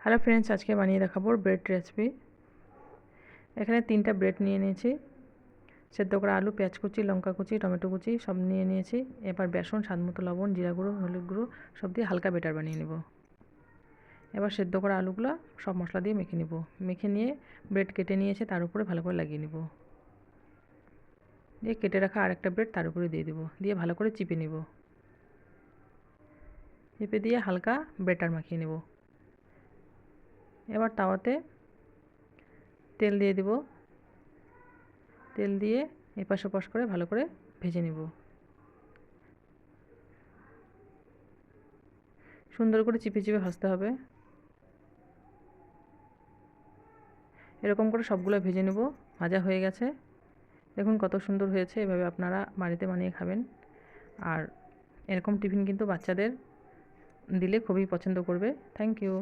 Hello friends, আজকে বানিয়ে দেখাবো ব্রেড রেসিপি। এখানে 3টা ব্রেড নিয়ে নিয়েছি, সেদ্ধ করা আলু, পেঁয়াজ কুচি, লঙ্কা কুচি, টমেটো কুচি সব নিয়ে নিয়েছি। এবার বেসন, স্বাদমতো লবণ, জিরা গুঁড়ো, হলুদ গুঁড়ো সব দিয়ে হালকা বেটার বানিয়ে নেব। এবার সেদ্ধ করা আলুগুলো সব মশলা দিয়ে মেখে নেব। মেখে নিয়ে ব্রেড কেটে নিয়েছে তার উপরে ভালো করে লাগিয়ে নেব। দিয়ে কেটে রাখা আরেকটা ব্রেড তার উপরে দিয়ে দেবো, দিয়ে ভালো করে চিপে নেব। চিপে দিয়ে হালকা বেটার মাখিয়ে নেব। এবার তাওয়াতে তেল দিয়ে দেব। তেল দিয়ে এপাশ ওপাশ করে ভালো করে ভেজে নেব। সুন্দর করে চিপে চিপে ভাজতে হবে। এরকম করে সবগুলো ভেজে নেব। ভাজা হয়ে গেছে, দেখুন কত সুন্দর হয়েছে। এভাবে আপনারা বাড়িতে বানিয়ে খাবেন। আর এরকম টিফিন কিন্তু বাচ্চাদের দিলে খুবই পছন্দ করবে। Thank you.